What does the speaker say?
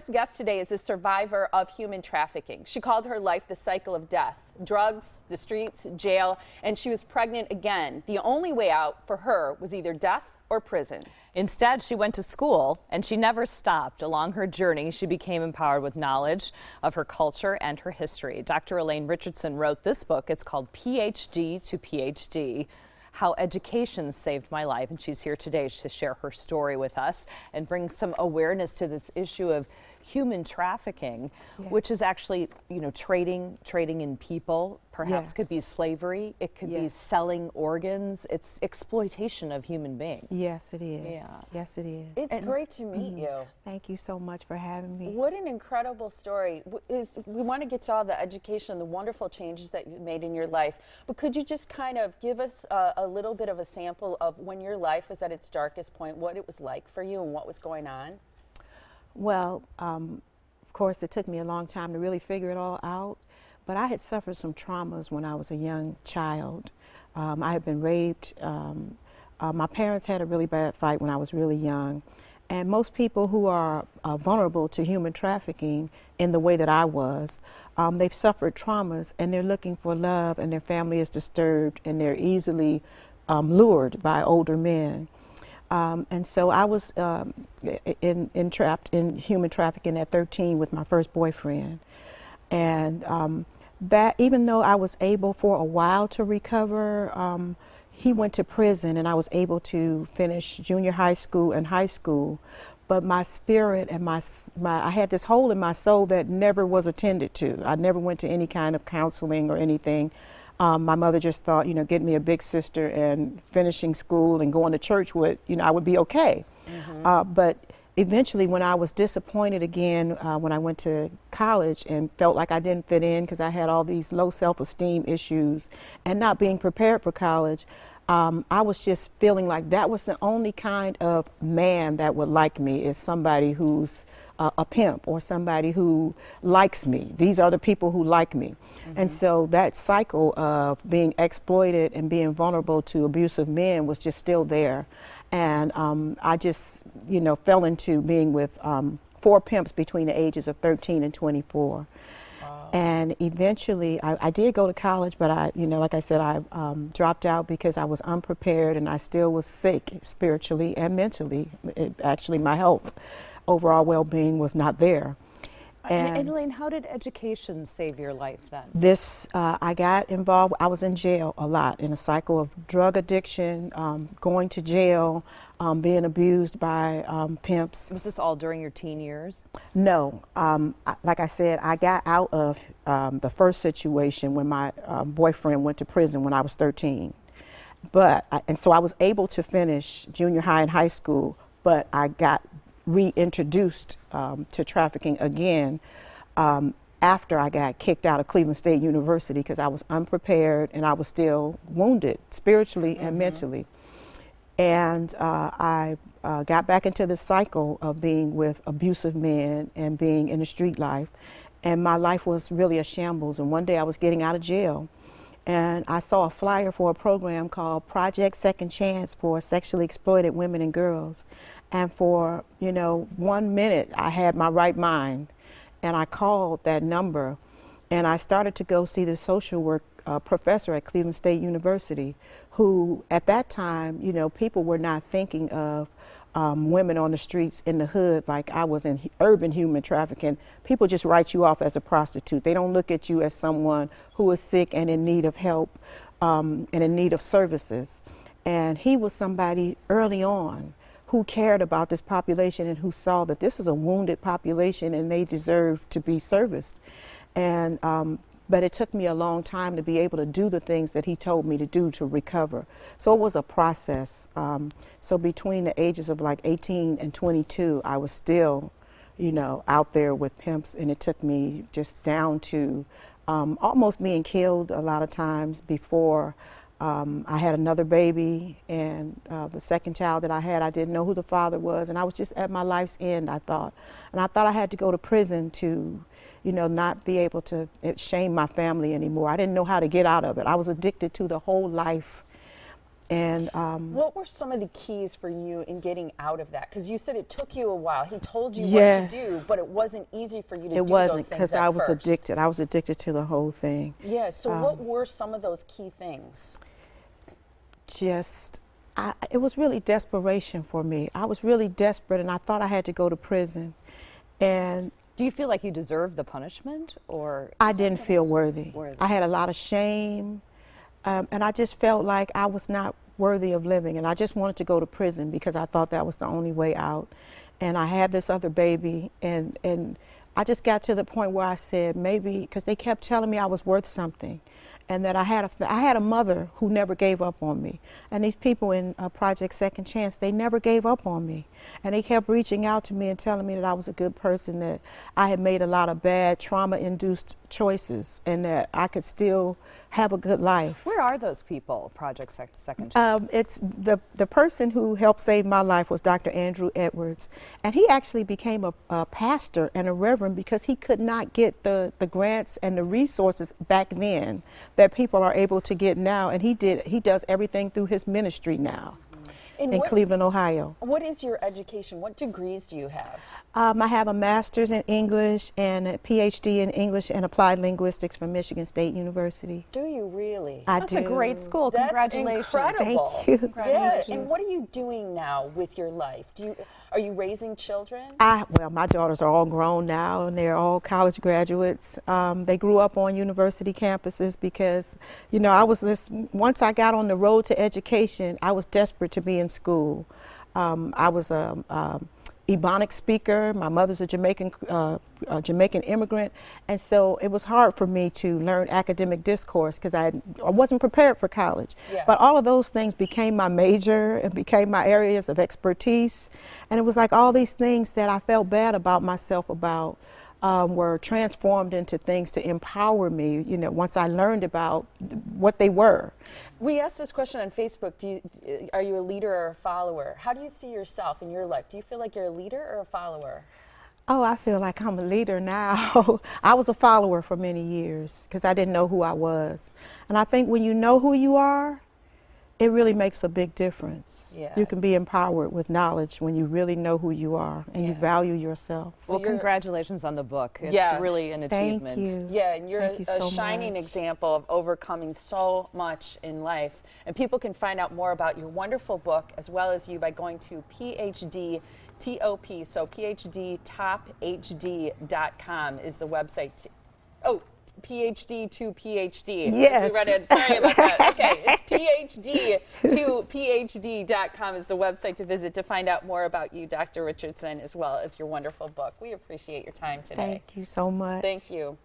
first guest today is a survivor of human trafficking. She called her life the cycle of death, drugs, the streets, jail, and she was pregnant again. The only way out for her was either death or prison. Instead, she went to school, and she never stopped. Along her journey, she became empowered with knowledge of her culture and her history. Dr. Elaine Richardson wrote this book. It's called Ph.D. to Ph.D. How Education Saved My Life, and she's here today to share her story with us and bring some awareness to this issue of human trafficking, which is actually, you know, trading in people. Perhaps could be slavery. It could be selling organs. It's exploitation of human beings. Yes, it is. Yeah. Yes, it is. It's great to meet you. Thank you so much for having me. What an incredible story. We want to get to all the education, the wonderful changes that you've made in your life, but could you just kind of give us a little bit of a sample of when your life was at its darkest point, what it was like for you and what was going on? Well, of course, it took me a long time to really figure it all out, but I had suffered some traumas when I was a young child. I had been raped. My parents had a really bad fight when I was really young. And most people who are vulnerable to human trafficking in the way that I was, they've suffered traumas and they're looking for love, and their family is disturbed and they're easily lured by older men. And so I was entrapped in human trafficking at 13 with my first boyfriend. And that, even though I was able for a while to recover, he went to prison and I was able to finish junior high school and high school. But my spirit and I had this hole in my soul that never was attended to. I never went to any kind of counseling or anything. My mother just thought, you know, getting me a big sister and finishing school and going to church would, you know, I would be okay. But eventually when I was disappointed again, when I went to college and felt like I didn't fit in because I had all these low self-esteem issues and not being prepared for college, I was just feeling like that was the only kind of man that would like me, is somebody who's a pimp or somebody who likes me. These are the people who like me. And so that cycle of being exploited and being vulnerable to abusive men was just still there. And I just, you know, fell into being with 4 pimps between the ages of 13 and 24. And eventually, I did go to college, but I, you know, like I said, I dropped out because I was unprepared and I still was sick spiritually and mentally. Actually, my health, overall well-being was not there. And Elaine, how did education save your life then? I got involved, I was in jail a lot, in a cycle of drug addiction, going to jail, being abused by pimps. Was this all during your teen years? No. Like I said, I got out of the first situation when my boyfriend went to prison when I was 13. And so I was able to finish junior high and high school, but I got reintroduced to trafficking again after I got kicked out of Cleveland State University because I was unprepared and I was still wounded spiritually and mentally. And I got back into the cycle of being with abusive men and being in the street life. And my life was really a shambles. And one day I was getting out of jail and I saw a flyer for a program called Project Second Chance for sexually exploited women and girls. And for, you know, 1 minute, I had my right mind. And I called that number. And I started to go see the social work professor at Cleveland State University, who, at that time, you know, people were not thinking of women on the streets in the hood like I was in urban human trafficking. People just write you off as a prostitute. They don't look at you as someone who is sick and in need of help and in need of services. And he was somebody early on who cared about this population and who saw that this is a wounded population and they deserve to be serviced. And but it took me a long time to be able to do the things that he told me to do to recover. So it was a process. So between the ages of like 18 and 22, I was still, you know, out there with pimps, and it took me just down to almost being killed a lot of times before I had another baby, and the second child that I had, I didn't know who the father was, and I was just at my life's end, I thought. And I thought I had to go to prison to, you know, not be able to shame my family anymore. I didn't know how to get out of it. I was addicted to the whole life And what were some of the keys for you in getting out of that? Because you said it took you a while. He told you Yeah. what to do, but it wasn't easy for you to do it those wasn't things because at I was first. addicted. I was addicted to the whole thing. Yeah, so what were some of those key things? It was really desperation for me. I was really desperate, and I thought I had to go to prison. And Do you feel like you deserve the punishment, or I didn't feel worthy. Worthy. I had a lot of shame, and I just felt like I was not worthy of living, and I just wanted to go to prison because I thought that was the only way out. And I had this other baby, and I just got to the point where I said maybe, because they kept telling me I was worth something, and that I had a mother who never gave up on me. And these people in Project Second Chance, they never gave up on me. And they kept reaching out to me and telling me that I was a good person, that I had made a lot of bad trauma-induced choices, and that I could still have a good life. where are those people, Project Second Chance? It's the person who helped save my life was Dr. Andrew Edwards, and he actually became a pastor and a reverend because he could not get the grants and the resources back then that people are able to get now, and he does everything through his ministry now in Cleveland, Ohio. What is your education? What degrees do you have? I have a master's in English and a Ph.D. in English and Applied Linguistics from Michigan State University. Do you really? I That's do. a great school. That's Congratulations. incredible. Thank you. Yeah, Congratulations. and what are you doing now with your life? Are you raising children? Well, my daughters are all grown now, and they're all college graduates. They grew up on university campuses because, you know, once I got on the road to education, I was desperate to be in school. I was a Ebonic speaker. My mother's a Jamaican immigrant, and so it was hard for me to learn academic discourse because I wasn't prepared for college. Yeah. But all of those things became my major and became my areas of expertise, and it was like all these things that I felt bad about myself about were transformed into things to empower me, you know, once I learned about what they were. We asked this question on Facebook. Are you a leader or a follower? How do you see yourself in your life? Do you feel like you're a leader or a follower? Oh, I feel like I'm a leader now. I was a follower for many years because I didn't know who I was. And I think when you know who you are, it really makes a big difference. Yeah. You can be empowered with knowledge when you really know who you are and you Yeah. value yourself. Well, you're- congratulations on the book. It's Yeah. really an Thank achievement. you. Yeah, and you're Thank you a so shining much. example of overcoming so much in life. And people can find out more about your wonderful book as well as you by going to PhD TOP, so PhDtophD.com is the website. Oh, PhD to PhD. Yes. We read it. Sorry about that. Okay, it's PhD to PhD.com is the website to visit to find out more about you, Dr. Richardson, as well as your wonderful book. We appreciate your time today. Thank you so much. Thank you.